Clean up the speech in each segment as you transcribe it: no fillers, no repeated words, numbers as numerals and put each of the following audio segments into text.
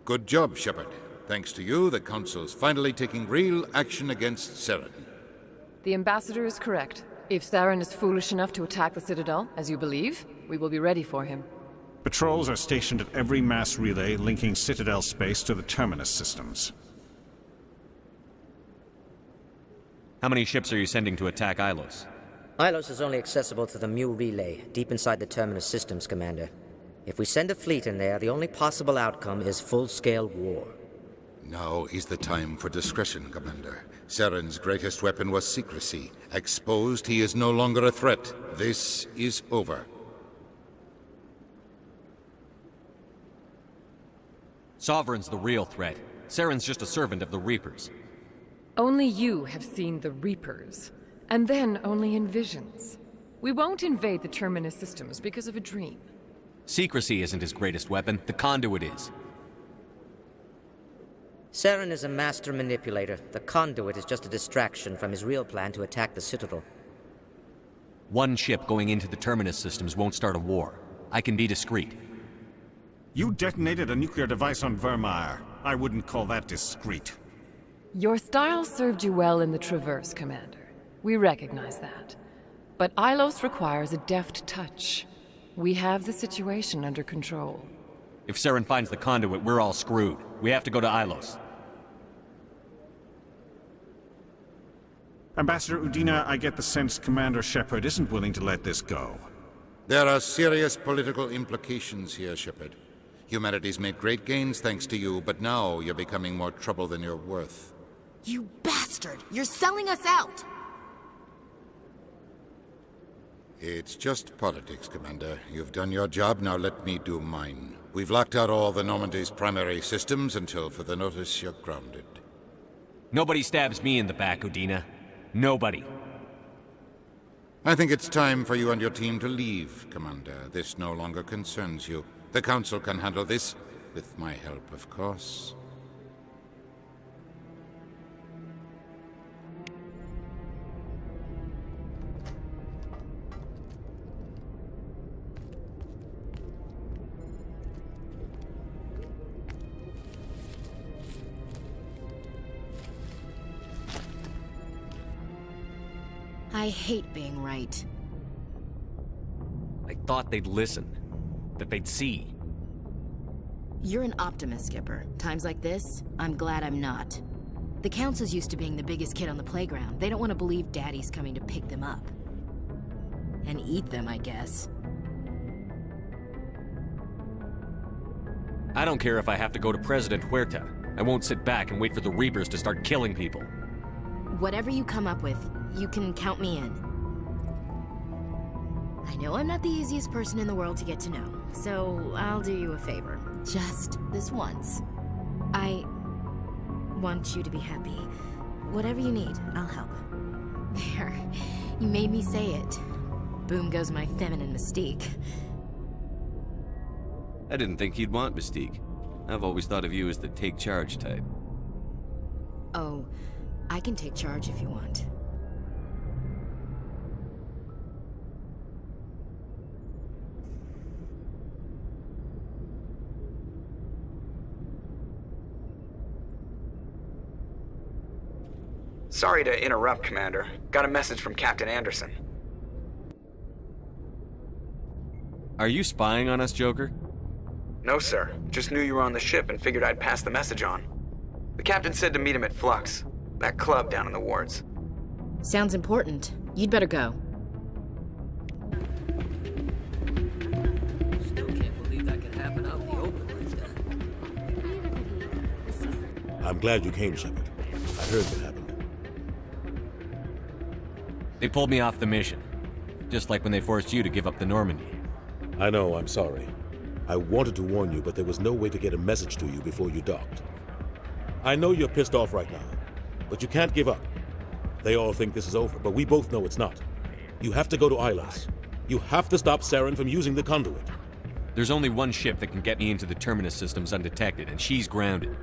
Good job, Shepard. Thanks to you, the Council's finally taking real action against Saren. The Ambassador is correct. If Saren is foolish enough to attack the Citadel, as you believe, we will be ready for him. Patrols are stationed at every mass relay linking Citadel space to the Terminus systems. How many ships are you sending to attack Ilos? Ilos is only accessible to the Mu relay, deep inside the Terminus systems, Commander. If we send a fleet in there, the only possible outcome is full-scale war. Now is the time for discretion, Commander. Saren's greatest weapon was secrecy. Exposed, he is no longer a threat. This is over. Sovereign's the real threat. Saren's just a servant of the Reapers. Only you have seen the Reapers, and then only in visions. We won't invade the Terminus systems because of a dream. Secrecy isn't his greatest weapon, the conduit is. Saren is a master manipulator. The conduit is just a distraction from his real plan to attack the Citadel. One ship going into the Terminus systems won't start a war. I can be discreet. You detonated a nuclear device on Vermeer. I wouldn't call that discreet. Your style served you well in the Traverse, Commander. We recognize that. But Ilos requires a deft touch. We have the situation under control. If Saren finds the conduit, we're all screwed. We have to go to Ilos. Ambassador Udina, I get the sense Commander Shepard isn't willing to let this go. There are serious political implications here, Shepard. Humanity's made great gains thanks to you, but now you're becoming more trouble than you're worth. You bastard! You're selling us out! It's just politics, Commander. You've done your job, now let me do mine. We've locked out all the Normandy's primary systems until further notice you're grounded. Nobody stabs me in the back, Udina. Nobody. I think it's time for you and your team to leave, Commander. This no longer concerns you. The Council can handle this, with my help, of course. I hate being right. I thought they'd listen. That they'd see. You're an optimist, Skipper. Times like this, I'm glad I'm not. The Council's used to being the biggest kid on the playground. They don't want to believe Daddy's coming to pick them up. And eat them, I guess. I don't care if I have to go to President Huerta. I won't sit back and wait for the Reapers to start killing people. Whatever you come up with, you can count me in. I know I'm not the easiest person in the world to get to know, so I'll do you a favor. Just this once. I want you to be happy. Whatever you need, I'll help. There. You made me say it. Boom goes my feminine mystique. I didn't think you'd want Mystique. I've always thought of you as the take-charge type. Oh, I can take charge if you want. Sorry to interrupt, Commander. Got a message from Captain Anderson. Are you spying on us, Joker? No, sir. Just knew you were on the ship and figured I'd pass the message on. The captain said to meet him at Flux, that club down in the wards. Sounds important. You'd better go. Still can't believe that could happen out in the open like that. I'm glad you came, Shepard. I heard what happened. They pulled me off the mission. Just like when they forced you to give up the Normandy. I know, I'm sorry. I wanted to warn you, but there was no way to get a message to you before you docked. I know you're pissed off right now, but you can't give up. They all think this is over, but we both know it's not. You have to go to Ilos. You have to stop Saren from using the conduit. There's only one ship that can get me into the Terminus systems undetected, and she's grounded.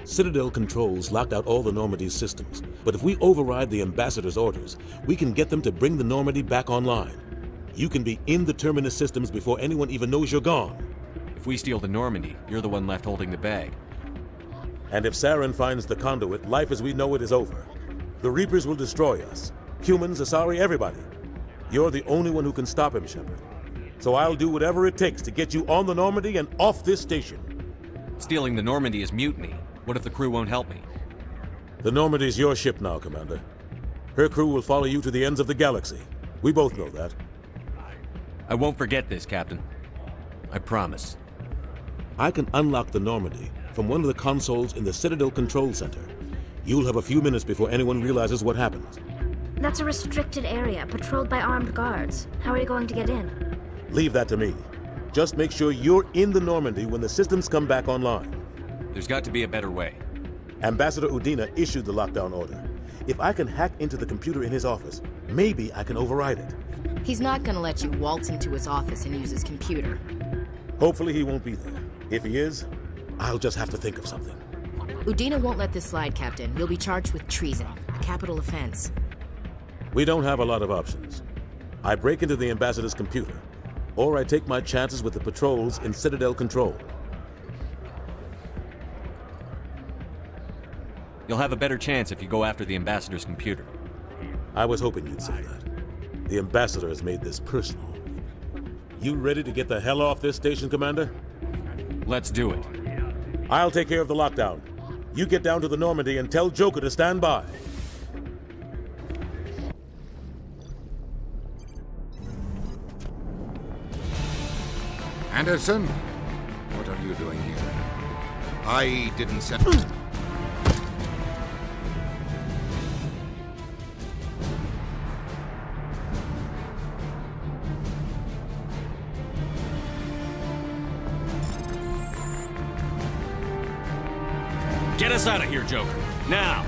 Citadel controls locked out all the Normandy's systems, but if we override the Ambassador's orders, we can get them to bring the Normandy back online. You can be in the Terminus systems before anyone even knows you're gone. If we steal the Normandy, you're the one left holding the bag. And if Saren finds the conduit, life as we know it is over. The Reapers will destroy us. Humans, Asari, everybody. You're the only one who can stop him, Shepard. So I'll do whatever it takes to get you on the Normandy and off this station. Stealing the Normandy is mutiny. What if the crew won't help me? The Normandy's your ship now, Commander. Her crew will follow you to the ends of the galaxy. We both know that. I won't forget this, Captain. I promise. I can unlock the Normandy from one of the consoles in the Citadel Control Center. You'll have a few minutes before anyone realizes what happened. That's a restricted area, patrolled by armed guards. How are you going to get in? Leave that to me. Just make sure you're in the Normandy when the systems come back online. There's got to be a better way. Ambassador Udina issued the lockdown order. If I can hack into the computer in his office, maybe I can override it. He's not gonna let you waltz into his office and use his computer. Hopefully he won't be there. If he is, I'll just have to think of something. Udina won't let this slide, Captain. You'll be charged with treason, a capital offense. We don't have a lot of options. I break into the Ambassador's computer, or I take my chances with the patrols in Citadel Control. You'll have a better chance if you go after the Ambassador's computer. I was hoping you'd say that. The Ambassador has made this personal. You ready to get the hell off this station, Commander? Let's do it. I'll take care of the lockdown. You get down to the Normandy and tell Joker to stand by. Anderson, what are you doing here? I didn't send... Get us out of here, Joker. Now!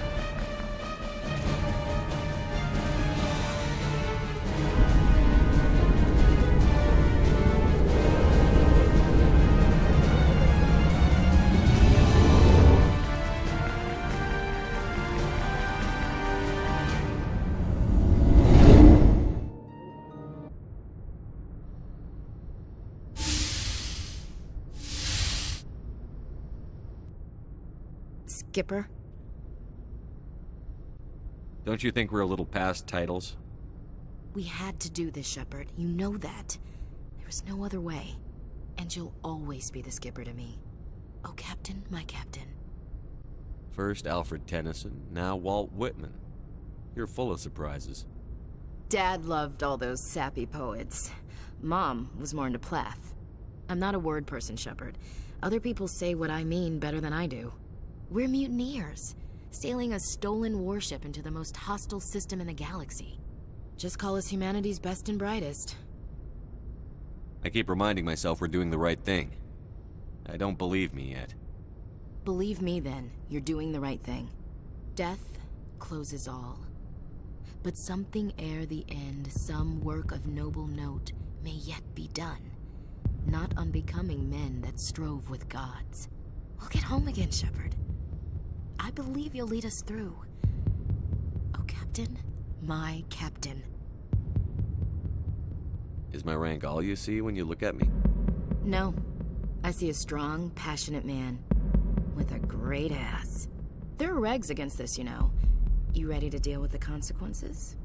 Skipper? Don't you think we're a little past titles? We had to do this, Shepard. You know that. There was no other way. And you'll always be the skipper to me. Oh, Captain, my Captain. First Alfred Tennyson, now Walt Whitman. You're full of surprises. Dad loved all those sappy poets. Mom was more into Plath. I'm not a word person, Shepard. Other people say what I mean better than I do. We're mutineers, sailing a stolen warship into the most hostile system in the galaxy. Just call us humanity's best and brightest. I keep reminding myself we're doing the right thing. I don't believe me yet. Believe me then, you're doing the right thing. Death closes all. But something ere the end, some work of noble note, may yet be done. Not unbecoming men that strove with gods. We'll get home again, Shepard. I believe you'll lead us through. Oh, Captain, my Captain. Is my rank all you see when you look at me? No. I see a strong, passionate man. With a great ass. There are regs against this, you know. You ready to deal with the consequences?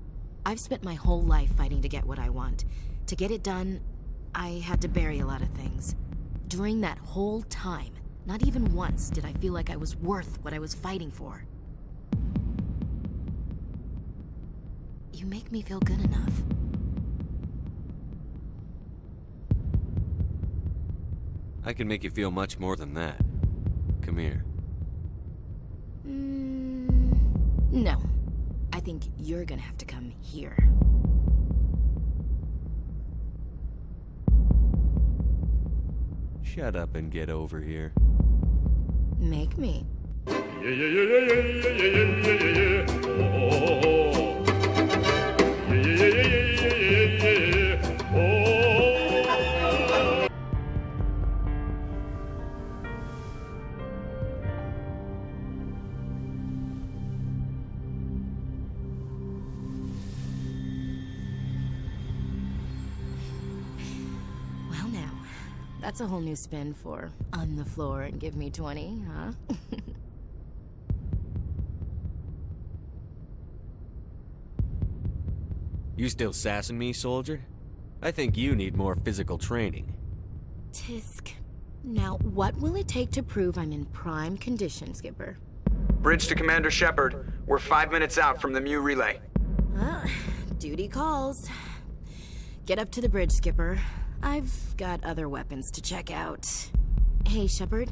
I've spent my whole life fighting to get what I want. To get it done, I had to bury a lot of things. During that whole time, not even once did I feel like I was worth what I was fighting for. You make me feel good enough. I can make you feel much more than that. Come here. No. I think you're gonna have to come here. Shut up and get over here. Make me. Well now, that's a whole new spin for on the floor and give me 20, huh? You still sassing me, soldier? I think you need more physical training. Tisk. Now, what will it take to prove I'm in prime condition, Skipper? Bridge to Commander Shepard. We're 5 minutes out from the Mu relay. Duty calls. Get up to the bridge, Skipper. I've got other weapons to check out. Hey, Shepard.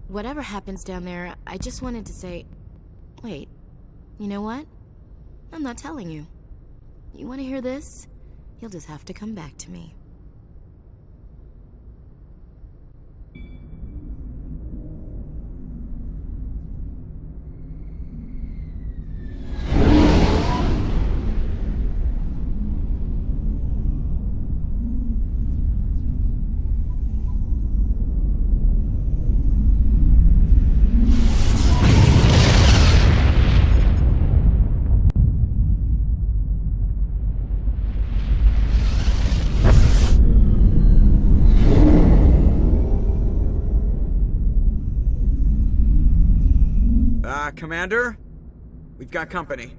Whatever happens down there, I just wanted to say... Wait. You know what? I'm not telling you. You want to hear this? You'll just have to come back to me. Commander? We've got company.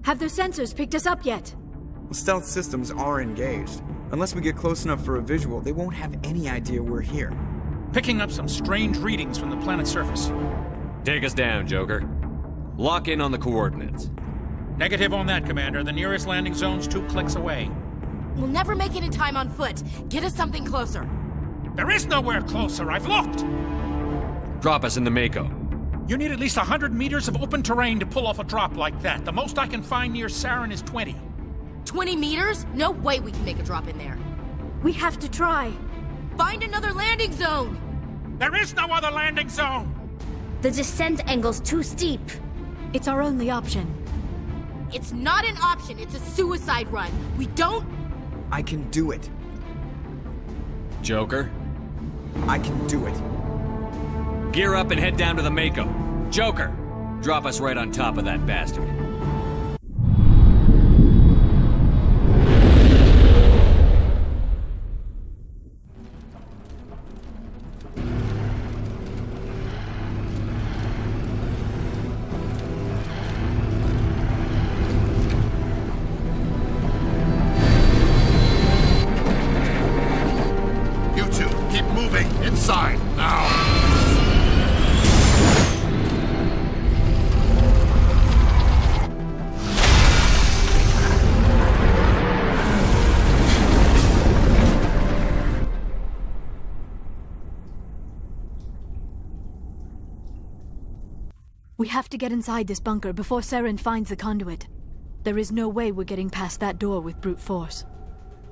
Have their sensors picked us up yet? Well, stealth systems are engaged. Unless we get close enough for a visual, they won't have any idea we're here. Picking up some strange readings from the planet's surface. Take us down, Joker. Lock in on the coordinates. Negative on that, Commander. The nearest landing zone's 2 clicks away. We'll never make it in time on foot. Get us something closer. There is nowhere closer. I've looked. Drop us in the Mako. You need at least 100 meters of open terrain to pull off a drop like that. The most I can find near Saren is 20. 20 meters? No way we can make a drop in there. We have to try. Find another landing zone! There is no other landing zone! The descent angle's too steep. It's our only option. It's not an option, it's a suicide run. We don't... I can do it. Joker? I can do it. Gear up and head down to the Mako. Joker, drop us right on top of that bastard. You two, keep moving. Inside, now! We have to get inside this bunker before Saren finds the conduit. There is no way we're getting past that door with brute force.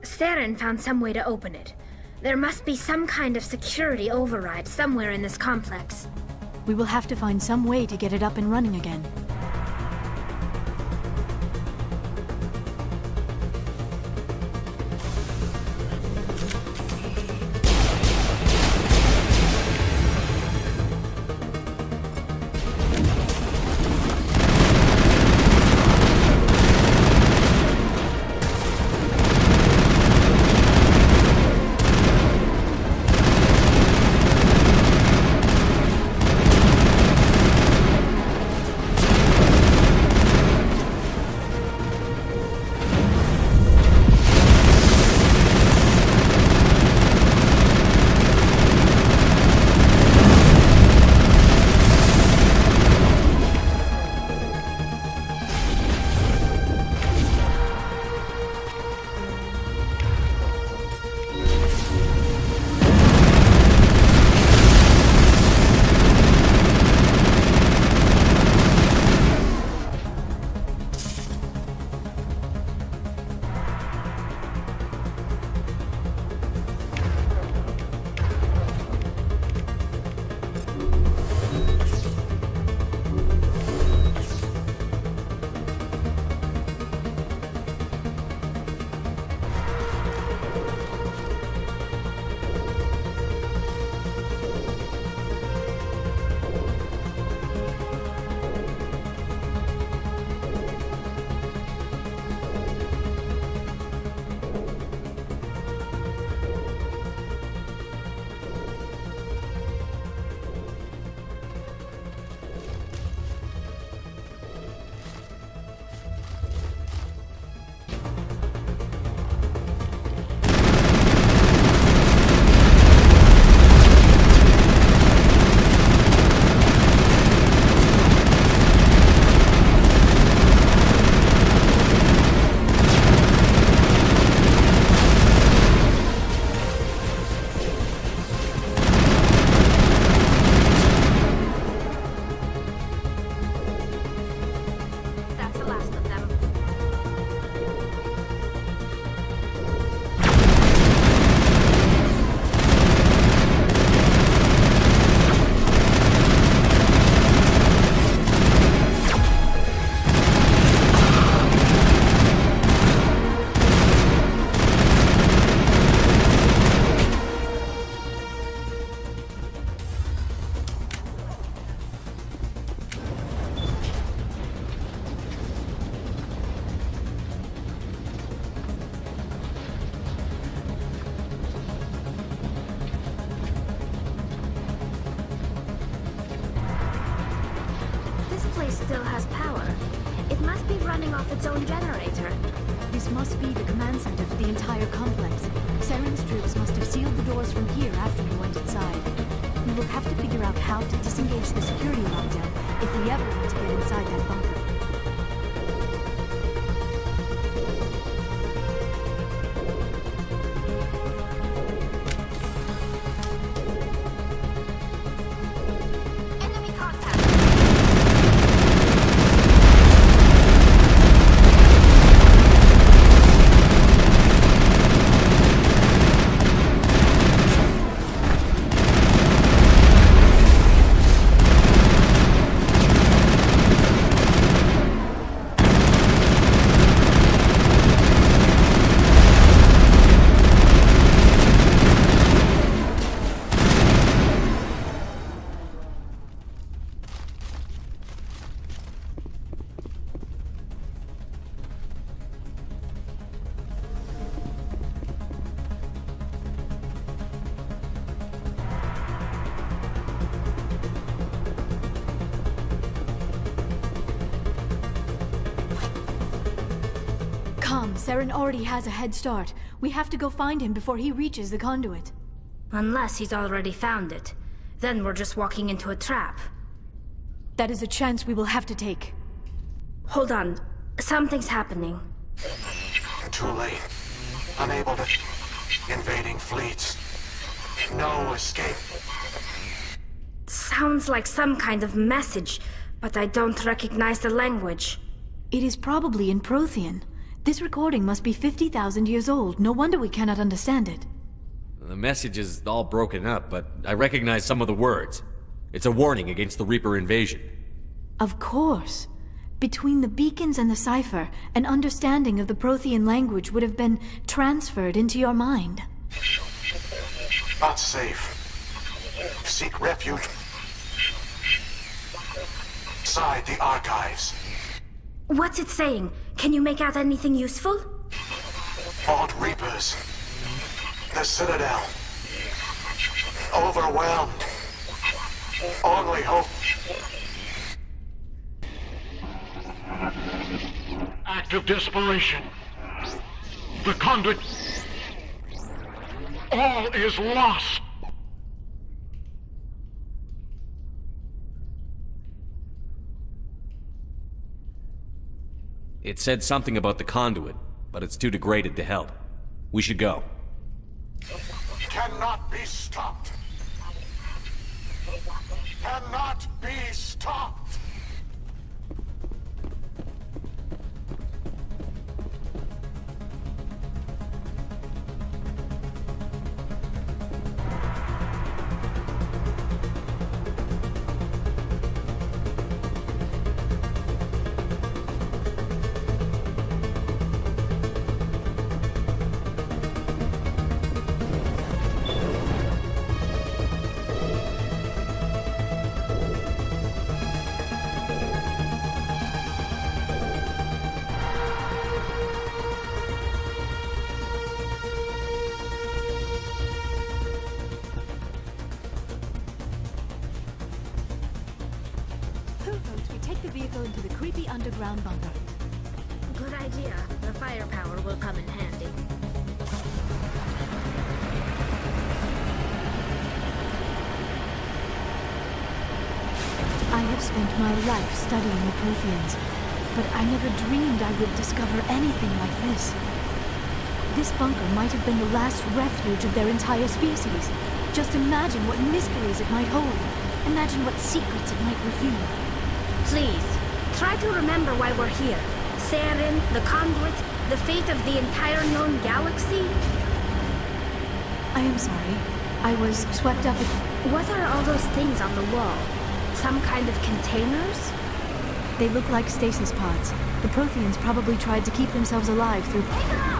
Saren found some way to open it. There must be some kind of security override somewhere in this complex. We will have to find some way to get it up and running again. device still has power. It must be running off its own generator. This must be the command center for the entire complex. Saren's troops must have sealed the doors from here after we went inside. We will have to figure out how to disengage the security lockdown if we ever want to get inside that bunker. Saren already has a head start. We have to go find him before he reaches the conduit. Unless he's already found it. Then we're just walking into a trap. That is a chance we will have to take. Hold on. Something's happening. Too late. Unable to... Invading fleets. No escape. Sounds like some kind of message, but I don't recognize the language. It is probably in Prothean. This recording must be 50,000 years old. No wonder we cannot understand it. The message is all broken up, but I recognize some of the words. It's a warning against the Reaper invasion. Of course. Between the beacons and the cipher, an understanding of the Prothean language would have been transferred into your mind. Not safe. Seek refuge inside the archives. What's it saying? Can you make out anything useful? Fought Reapers. The Citadel. Overwhelmed. Only hope. Act of desperation. The conduit. All is lost. It said something about the conduit, but it's too degraded to help. We should go. Cannot be stopped. Cannot be stopped. Into the creepy underground bunker. Good idea. The firepower will come in handy. I have spent my life studying the Protheans, but I never dreamed I would discover anything like this. This bunker might have been the last refuge of their entire species. Just imagine what mysteries it might hold. Imagine what secrets it might reveal. Please, try to remember why we're here. Saren, the conduit, the fate of the entire known galaxy. I am sorry. I was swept up in... What are all those things on the wall? Some kind of containers? They look like stasis pods. The Protheans probably tried to keep themselves alive through... Take her out!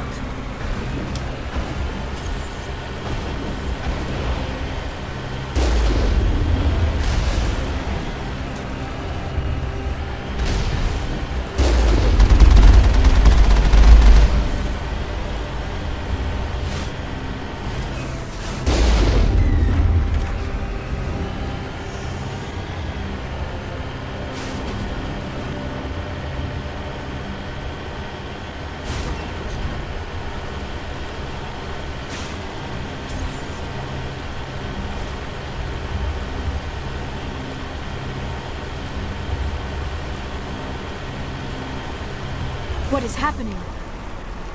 What is happening?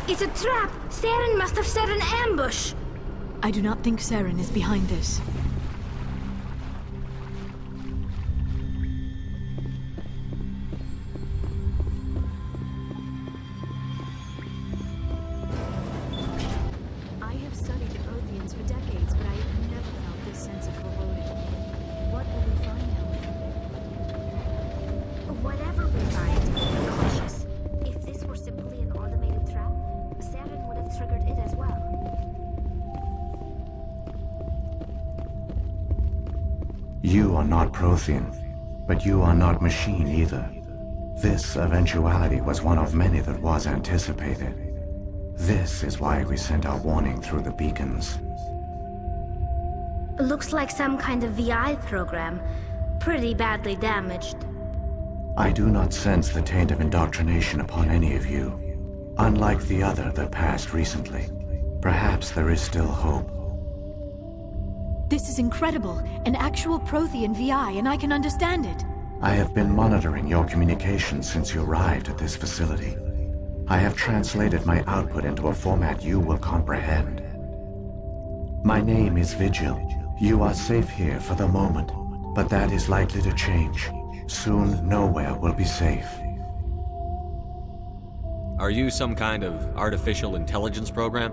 It's a trap! Saren must have set an ambush! I do not think Saren is behind this. I have studied the Protheans for decades, but I have never felt this sense of foreboding. What will we find down there? Whatever we find, be cautious. If this were simply an automated trap, Saren would have triggered it as well. You are not Prothean, but you are not machine either. This eventuality was one of many that was anticipated. This is why we sent our warning through the beacons. Looks like some kind of VI program. Pretty badly damaged. I do not sense the taint of indoctrination upon any of you. Unlike the other that passed recently, perhaps there is still hope. This is incredible. An actual Prothean VI, and I can understand it. I have been monitoring your communications since you arrived at this facility. I have translated my output into a format you will comprehend. My name is Vigil. You are safe here for the moment, but that is likely to change. Soon, nowhere will be safe. Are you some kind of artificial intelligence program?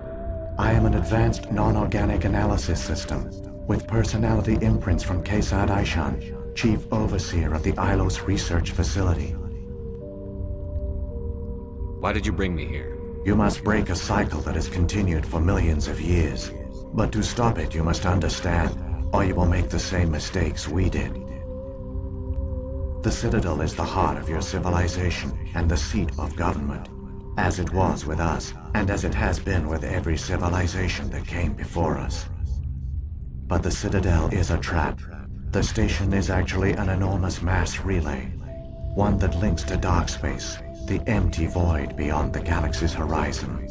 I am an advanced non-organic analysis system, with personality imprints from Kesad Aishan, Chief Overseer of the Ilos Research Facility. Why did you bring me here? You must break a cycle that has continued for millions of years. But to stop it, you must understand, or you will make the same mistakes we did. The Citadel is the heart of your civilization and the seat of government, as it was with us, and as it has been with every civilization that came before us. But the Citadel is a trap. The station is actually an enormous mass relay, one that links to dark space, the empty void beyond the galaxy's horizon.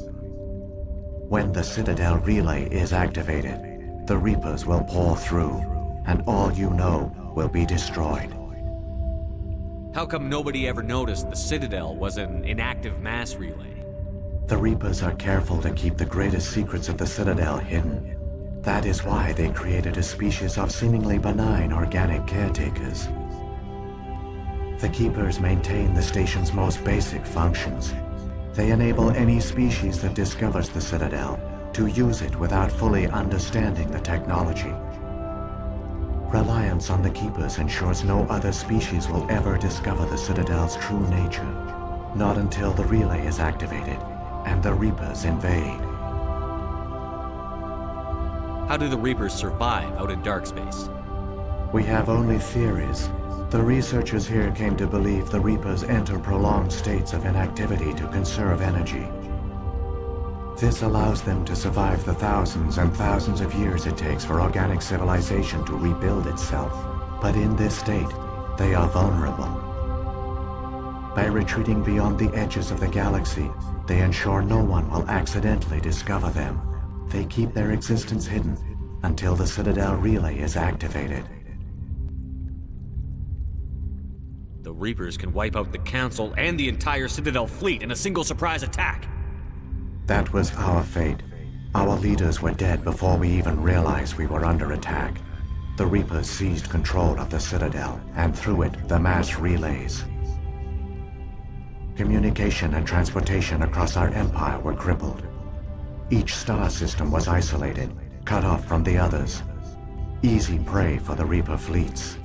When the Citadel relay is activated, the Reapers will pour through, and all you know will be destroyed. How come nobody ever noticed the Citadel was an inactive mass relay? The Reapers are careful to keep the greatest secrets of the Citadel hidden. That is why they created a species of seemingly benign organic caretakers. The Keepers maintain the station's most basic functions. They enable any species that discovers the Citadel to use it without fully understanding the technology. Reliance on the Keepers ensures no other species will ever discover the Citadel's true nature, not until the relay is activated and the Reapers invade. How do the Reapers survive out in dark space? We have only theories. The researchers here came to believe the Reapers enter prolonged states of inactivity to conserve energy. This allows them to survive the thousands and thousands of years it takes for organic civilization to rebuild itself. But in this state, they are vulnerable. By retreating beyond the edges of the galaxy, they ensure no one will accidentally discover them. They keep their existence hidden until the Citadel relay is activated. The Reapers can wipe out the Council and the entire Citadel fleet in a single surprise attack. That was our fate. Our leaders were dead before we even realized we were under attack. The Reapers seized control of the Citadel, and through it, the mass relays. Communication and transportation across our empire were crippled. Each star system was isolated, cut off from the others. Easy prey for the Reaper fleets.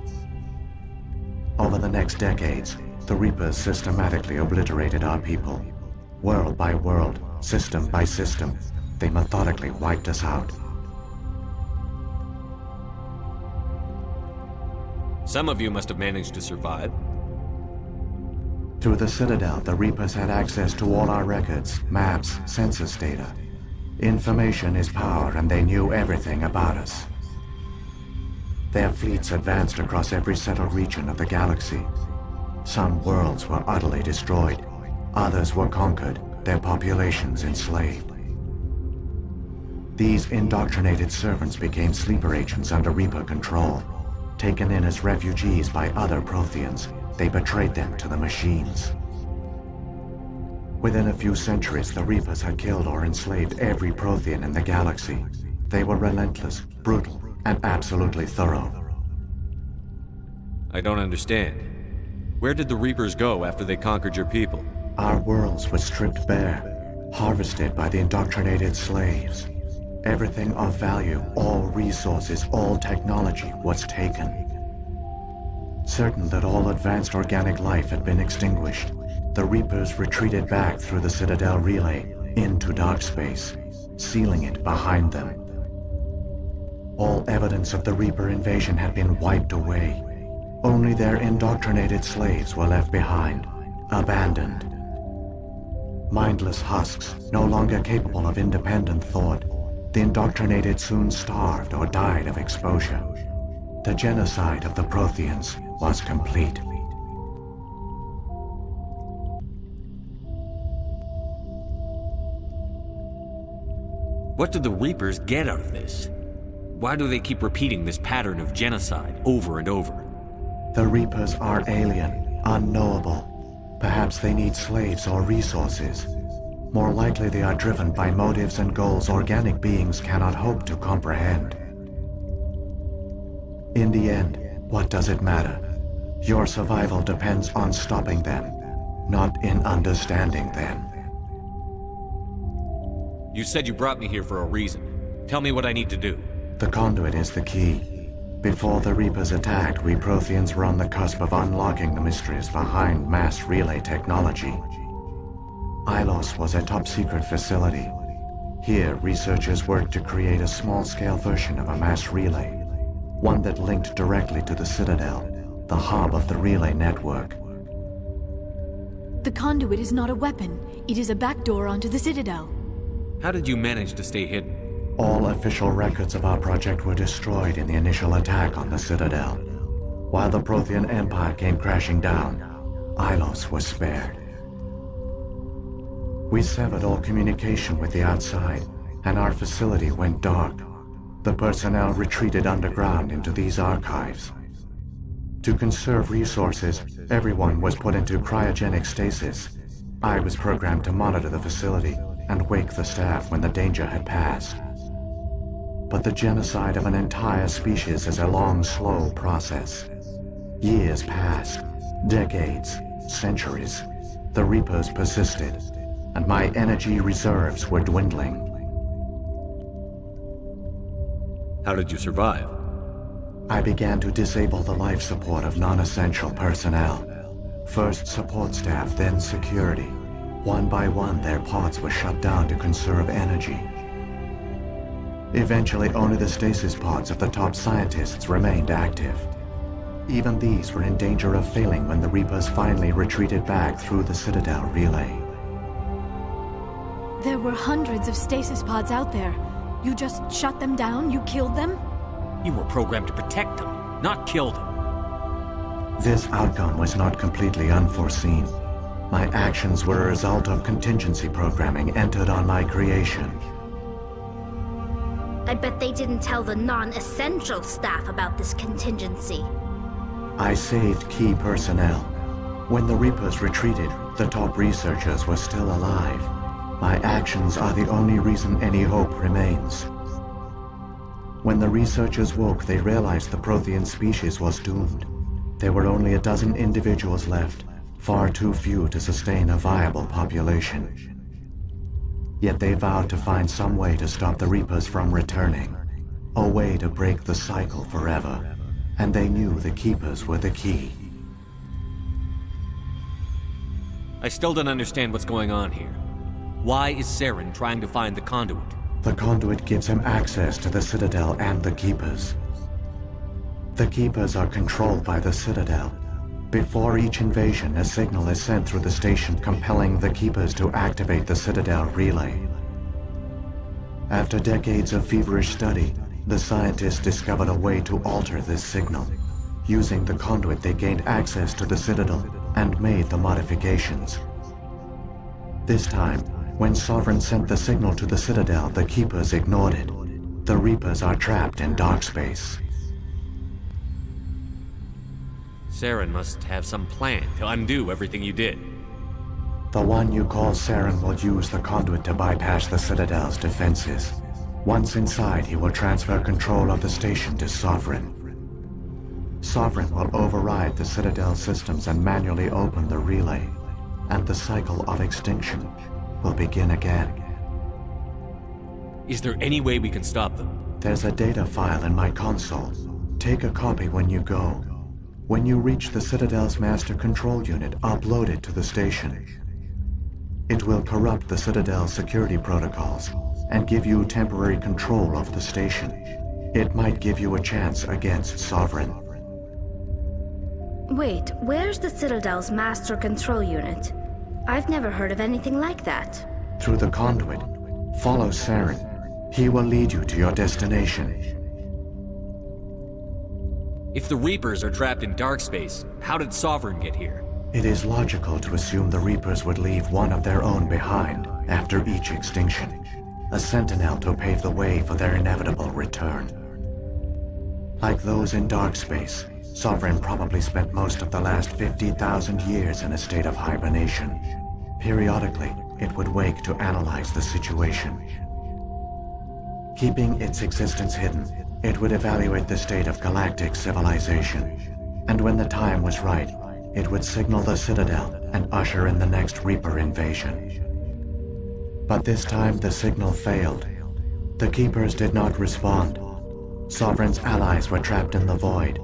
Over the next decades, the Reapers systematically obliterated our people. World by world, system by system, they methodically wiped us out. Some of you must have managed to survive. Through the Citadel, the Reapers had access to all our records, maps, census data. Information is power, and they knew everything about us. Their fleets advanced across every settled region of the galaxy. Some worlds were utterly destroyed. Others were conquered, their populations enslaved. These indoctrinated servants became sleeper agents under Reaper control. Taken in as refugees by other Protheans, they betrayed them to the machines. Within a few centuries, the Reapers had killed or enslaved every Prothean in the galaxy. They were relentless, brutal, and absolutely thorough. I don't understand. Where did the Reapers go after they conquered your people? Our worlds were stripped bare, harvested by the indoctrinated slaves. Everything of value, all resources, all technology was taken. Certain that all advanced organic life had been extinguished, the Reapers retreated back through the Citadel relay into dark space, sealing it behind them. All evidence of the Reaper invasion had been wiped away. Only their indoctrinated slaves were left behind, abandoned. Mindless husks, no longer capable of independent thought, the indoctrinated soon starved or died of exposure. The genocide of the Protheans was complete. What do the Reapers get out of this? Why do they keep repeating this pattern of genocide over and over? The Reapers are alien, unknowable. Perhaps they need slaves or resources. More likely they are driven by motives and goals organic beings cannot hope to comprehend. In the end, what does it matter? Your survival depends on stopping them, not in understanding them. You said you brought me here for a reason. Tell me what I need to do. The conduit is the key. Before the Reapers attacked, we Protheans were on the cusp of unlocking the mysteries behind mass relay technology. Ilos was a top-secret facility. Here, researchers worked to create a small-scale version of a mass relay, one that linked directly to the Citadel, the hub of the relay network. The conduit is not a weapon. It is a backdoor onto the Citadel. How did you manage to stay hidden? All official records of our project were destroyed in the initial attack on the Citadel. While the Prothean Empire came crashing down, Ilos was spared. We severed all communication with the outside, and our facility went dark. The personnel retreated underground into these archives. To conserve resources, everyone was put into cryogenic stasis. I was programmed to monitor the facility and wake the staff when the danger had passed. But the genocide of an entire species is a long, slow process. Years passed, decades, centuries. The Reapers persisted, and my energy reserves were dwindling. How did you survive? I began to disable the life support of non-essential personnel. First support staff, then security. One by one, their pods were shut down to conserve energy. Eventually, only the stasis pods of the top scientists remained active. Even these were in danger of failing when the Reapers finally retreated back through the Citadel relay. There were hundreds of stasis pods out there. You just shut them down? You killed them? You were programmed to protect them, not kill them. This outcome was not completely unforeseen. My actions were a result of contingency programming entered on my creation. I bet they didn't tell the non-essential staff about this contingency. I saved key personnel. When the Reapers retreated, the top researchers were still alive. My actions are the only reason any hope remains. When the researchers woke, they realized the Prothean species was doomed. There were only a dozen individuals left, far too few to sustain a viable population. Yet they vowed to find some way to stop the Reapers from returning, a way to break the cycle forever, and they knew the Keepers were the key. I still don't understand what's going on here. Why is Saren trying to find the conduit? The conduit gives him access to the Citadel and the Keepers. The Keepers are controlled by the Citadel. Before each invasion, a signal is sent through the station compelling the Keepers to activate the Citadel relay. After decades of feverish study, the scientists discovered a way to alter this signal. Using the conduit, they gained access to the Citadel and made the modifications. This time, when Sovereign sent the signal to the Citadel, the Keepers ignored it. The Reapers are trapped in dark space. Saren must have some plan to undo everything you did. The one you call Saren will use the conduit to bypass the Citadel's defenses. Once inside, he will transfer control of the station to Sovereign. Sovereign will override the Citadel systems and manually open the relay, and the cycle of extinction will begin again. Is there any way we can stop them? There's a data file in my console. Take a copy when you go. When you reach the Citadel's master control unit, upload it to the station. It will corrupt the Citadel's security protocols and give you temporary control of the station. It might give you a chance against Sovereign. Wait, where's the Citadel's master control unit? I've never heard of anything like that. Through the conduit, follow Saren. He will lead you to your destination. If the Reapers are trapped in dark space, how did Sovereign get here? It is logical to assume the Reapers would leave one of their own behind after each extinction. A sentinel to pave the way for their inevitable return. Like those in dark space, Sovereign probably spent most of the last 50,000 years in a state of hibernation. Periodically, it would wake to analyze the situation. Keeping its existence hidden, it would evaluate the state of galactic civilization. And when the time was right, it would signal the Citadel and usher in the next Reaper invasion. But this time the signal failed. The Keepers did not respond. Sovereign's allies were trapped in the void.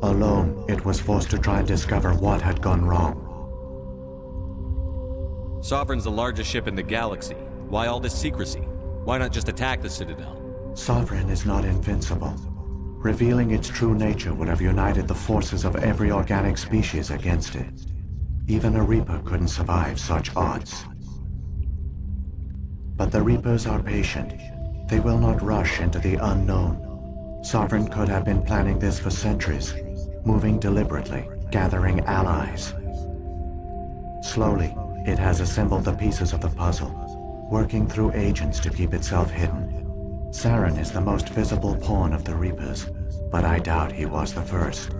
Alone, it was forced to try and discover what had gone wrong. Sovereign's the largest ship in the galaxy. Why all this secrecy? Why not just attack the Citadel? Sovereign is not invincible. Revealing its true nature would have united the forces of every organic species against it. Even a Reaper couldn't survive such odds. But the Reapers are patient. They will not rush into the unknown. Sovereign could have been planning this for centuries, moving deliberately, gathering allies. Slowly, it has assembled the pieces of the puzzle, working through agents to keep itself hidden. Saren is the most visible pawn of the Reapers, but I doubt he was the first.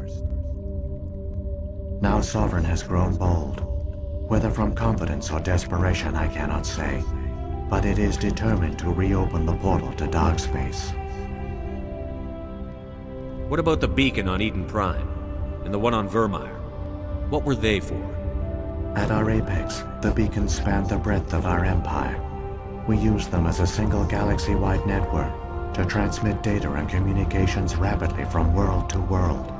Now Sovereign has grown bold. Whether from confidence or desperation, I cannot say, but it is determined to reopen the portal to dark space. What about the beacon on Eden Prime? And the one on Vermeer? What were they for? At our apex, the beacons spanned the breadth of our empire. We used them as a single galaxy-wide network to transmit data and communications rapidly from world to world.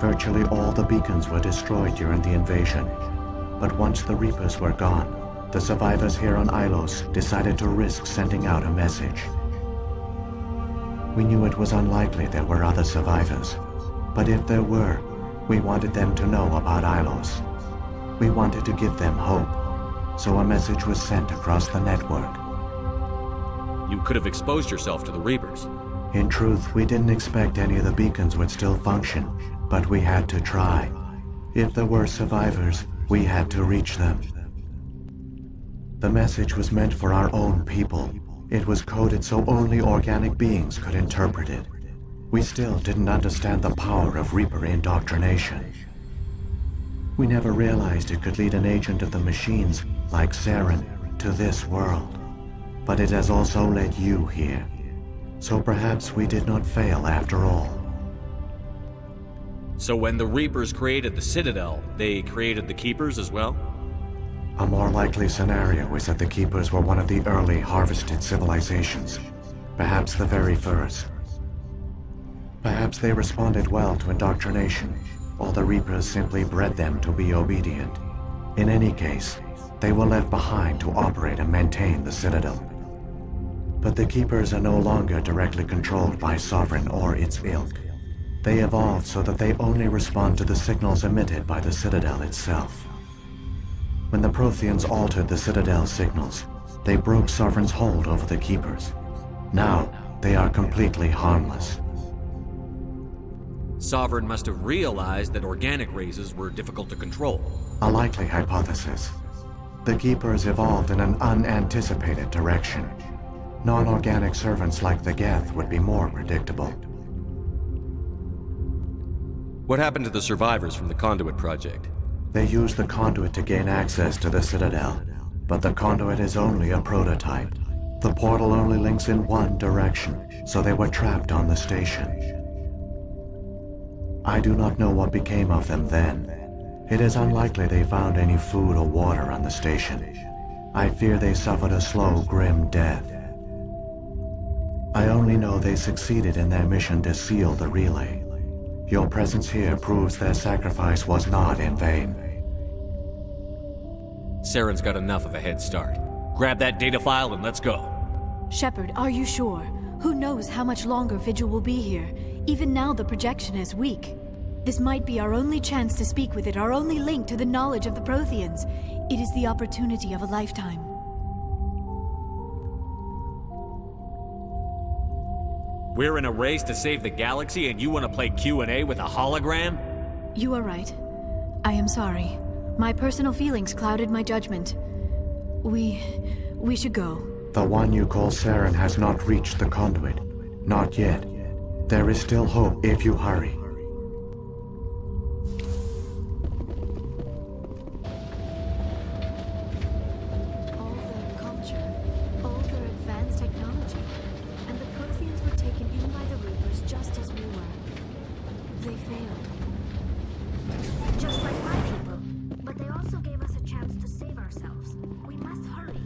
Virtually all the beacons were destroyed during the invasion, but once the Reapers were gone, the survivors here on Ilos decided to risk sending out a message. We knew it was unlikely there were other survivors, but if there were, we wanted them to know about Ilos. We wanted to give them hope, so a message was sent across the network. You could have exposed yourself to the Reapers. In truth, we didn't expect any of the beacons would still function, but we had to try. If there were survivors, we had to reach them. The message was meant for our own people. It was coded so only organic beings could interpret it. We still didn't understand the power of Reaper indoctrination. We never realized it could lead an agent of the machines, like Saren, to this world. But it has also led you here. So perhaps we did not fail after all. So when the Reapers created the Citadel, they created the Keepers as well? A more likely scenario is that the Keepers were one of the early harvested civilizations, perhaps the very first. Perhaps they responded well to indoctrination, or the Reapers simply bred them to be obedient. In any case, they were left behind to operate and maintain the Citadel. But the Keepers are no longer directly controlled by Sovereign or its ilk. They evolved so that they only respond to the signals emitted by the Citadel itself. When the Protheans altered the Citadel's signals, they broke Sovereign's hold over the Keepers. Now, they are completely harmless. Sovereign must have realized that organic races were difficult to control. A likely hypothesis. The Keepers evolved in an unanticipated direction. Non-organic servants like the Geth would be more predictable. What happened to the survivors from the Conduit Project? They used the conduit to gain access to the Citadel, but the conduit is only a prototype. The portal only links in one direction, so they were trapped on the station. I do not know what became of them then. It is unlikely they found any food or water on the station. I fear they suffered a slow, grim death. I only know they succeeded in their mission to seal the relay. Your presence here proves their sacrifice was not in vain. Saren's got enough of a head start. Grab that data file and let's go. Shepard, are you sure? Who knows how much longer Vigil will be here? Even now the projection is weak. This might be our only chance to speak with it, our only link to the knowledge of the Protheans. It is the opportunity of a lifetime. We're in a race to save the galaxy and you want to play Q&A with a hologram? You are right. I am sorry. My personal feelings clouded my judgment. We should go. The one you call Saren has not reached the conduit. Not yet. There is still hope if you hurry. All their culture, all their advanced technology, and the Protheans were taken in by the Reapers just as we were. They failed. Just like my people. But they also gave us a chance to save ourselves. We must hurry.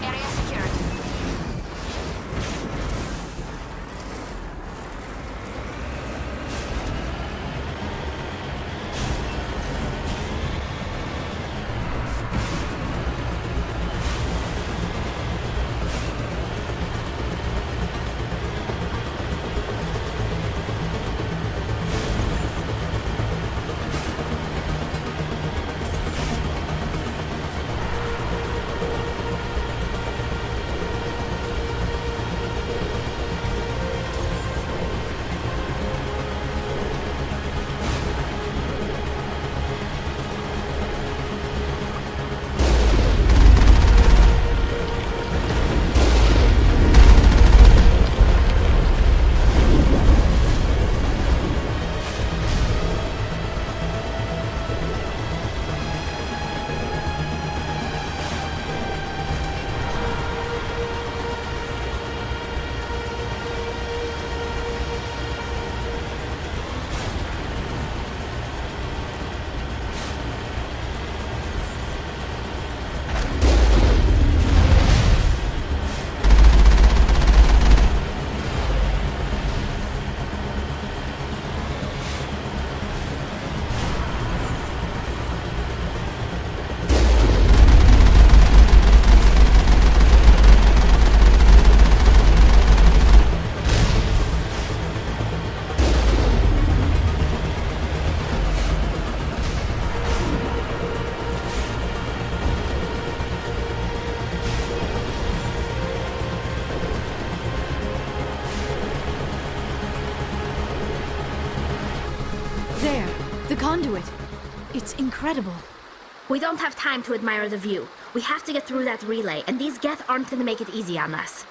Area secured. Conduit. It's incredible. We don't have time to admire the view. We have to get through that relay, and these Geth aren't gonna make it easy on us.